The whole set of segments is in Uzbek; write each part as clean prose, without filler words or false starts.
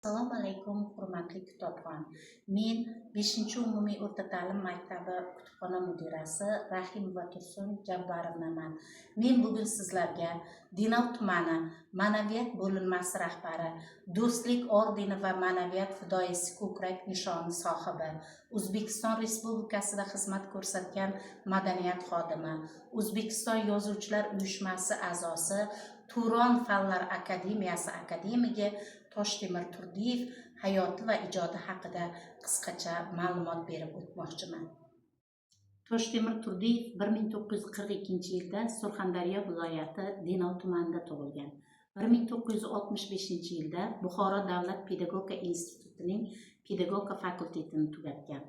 Assalomu alaykum, hurmatli kitobxon. Men 5-umumiy o'rta ta'lim maktabi kutubxona mudirasi Rahimova Tursun Jabbarovnaman. Men bugun sizlarga Denov tumani ma'naviyat bo'linmasi rahbari, Do'stlik ordeni va ma'naviyat fidoyisi ko'krak nishoni sohibi, O'zbekiston Respublikasida xizmat ko'rsatgan madaniyat xodimi, O'zbekiston Yozuvchilar uyushmasi a'zosi, Turon Fanlar akademiyasi akademigi Toshtemir Turdiyev hayoti va ijodi haqida qisqacha ma'lumot berib o'tmoqchiman. Toshtemir Turdiyev 1942-yilda Surxondaryo viloyati Denov tumanida tug'ilgan. 1965-yilda Buxoro davlat pedagogika institutining pedagogika fakultetini tugatgan.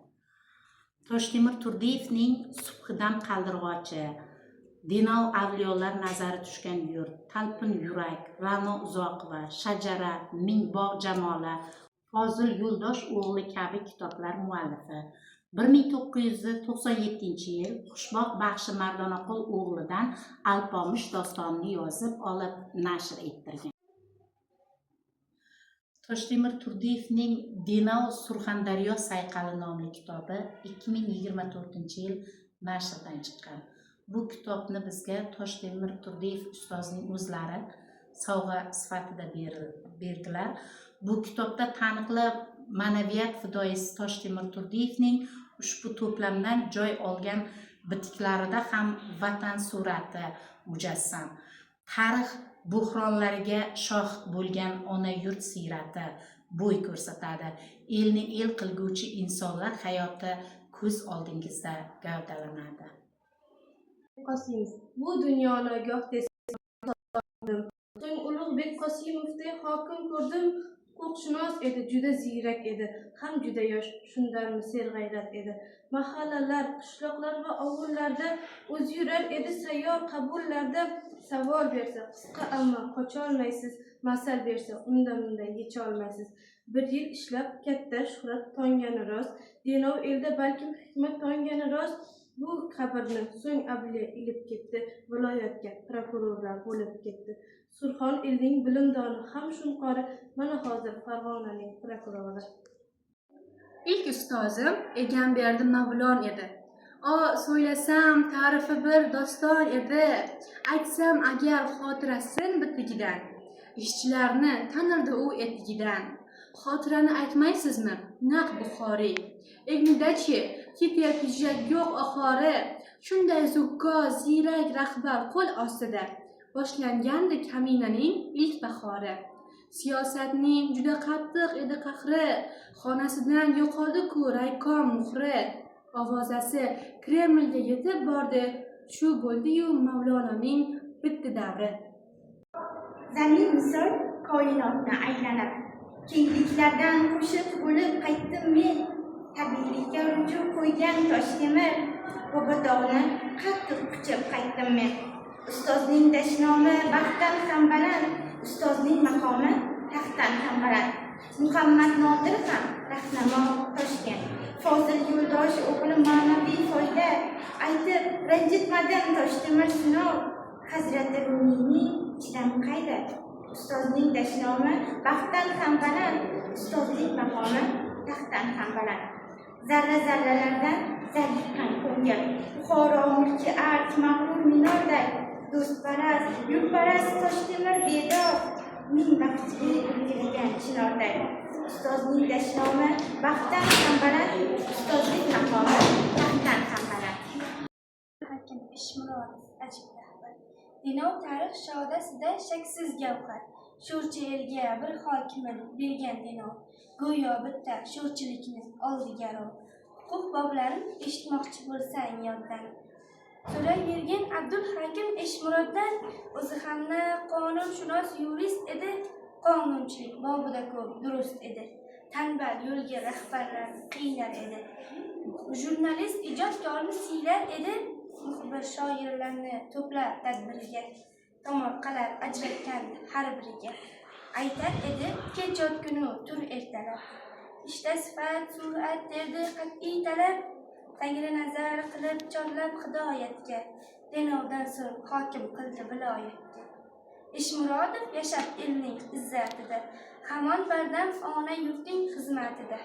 Toshtemir Turdiyevning Subhidam qaldirg'ochi, Denov avliyolar nazari tushgan yurt, Talpin yurak, Ra'no Uzoqova, Shajara, Ming bog' jamoli, Fozil Yo'ldosh o'g'li kabi kitoblar muallifi. 1997-yil Xushboq Baxshi Mardonaqul o'g'lidan Alpomish dostonini yozib olib nashr ettirgan. Toshtemir Turdiyevning Denov Surxondaryo sayqali nomli kitobi 2024-yil nashrdan chiqqan. Bu kitobni bizga Toshtemir Turdiyev ustozning o'zlari sovg'a sifatida berdilar. Bu kitobda taniqli ma'naviyat fidoyisi Toshtemir Turdiyevning ushbu to'plamdan joy olgan bitiklarida ham vatan surati mujassam. Tarix buhronlariga shohid bo'lgan ona yurt siyrati bo'y ko'rsatadi. Elni el qilguvchi insonlar hayoti ko'z oldingizda gavdalanadi. Qosimov bu dunyoni goh desam so'ng Ulug'bek Qosimovdek hokim ko'rdim. Huquqshunos edi, juda ziyrak edi, ham juda yosh, shundanmi serg'ayrat edi. Mahallalar, qishloqlar va ovullarda o'z yurar edi, sayyor qabullarda. Savol bersa qisqa ammo qocholmaysiz, masal bersa unda yecholmaysiz. Bir yil ishlab katta shuhrat tongani rost, Denov elda balkim hikmat tongani rost. Bu xabarni so'ng Avliya ilib ketdi, viloyatga prokurorlar bo'lib ketdi. Surxon elning bilimdoni ham shunqori, mana hozir Farg'onaning prokurori. İlk ustozim Egamberdi Mavlon edi. O so'ylasam tarifi bir doston edi. Aytsam agar xotirasin bitigidan. Ishchilarni tanirdi u etigidan. Xotirani aytmaysizmi? Naq Buxoriy. Egnidachi ketar hujjat yo'q oxori. Shunday zukko ziyrak rahbar qo'l ostida boshlangandi kaminaning ilk bahori. Siyosatning juda qattiq edi qahri, xonasidan yo'qoldi-ku raykom muhri. Ovozasi Kremlga yetib bordi, shu bo'ldi-yu Mavlononing bitti davri. Zamin misol koinotni aylanib, kengliklardan qo'shib bo'lib qaytdim men. Tabiiylikka ruju qo'ygan Toshtemir, Bobodog'ni qattiq quchib qaytdim men. Ustozning dashnomi baxtdan ham baland, ustozning maqomi taxtdan ham baland. Muhammad Nodir ham rahnamo Toshkent, Fozil Yo'ldosh o'g'li ma'naviy foyda aytib ranjitmadim Toshtemir sinov. Hazrati Rumiyning chidami qayda? Ustozning dashnomi baxtdan ham baland, ustozlik maqomi taxtdan ham baland. Zarra-zarralardan zarriqqan ko'ngil, Buxoro mulki arz mag'rur minorday. Do'stparast, yurtparast Toshtemir bedor, ming baxtli ulgurgan chinorday. Ustozning dashnomi baxtdan ham baland, ustozlik maqomi taxtdan ham baland. Hakim Ishmurod ajib rahbar. Denov tarix shodasida shaksiz gavhar. Sho'rchi elga bir hokimini bergan Denov. Go'yo bitta sho'rchilikni oldi garov. Huquq boblarini eshitmoqchi bo'lsang yoddan. So'rayvergan Abdul Hakim Ishmuroddan, o'zi hamda qonunshunos yurist edi. Qonunchilik bobida ko'p durust edi. Tanbal yo'lga rahbarlarni qiynar edi. Jurnalist ijodkorni siylar edi. Muxbir shoirlarni to'plar tadbiriga. Tomorqalar ajratgan har biriga. Aytar edi kech yotgunu tur ertalab. Ishda sifat, sur'at derdi qat'iy talab. Tangri nazar qilib chorlab hidoyatga. Denovdan so'ng hokim qildi viloyatga. Ishmurodov yashab elning izzatida, hamon bardam ona yurtning xizmatida.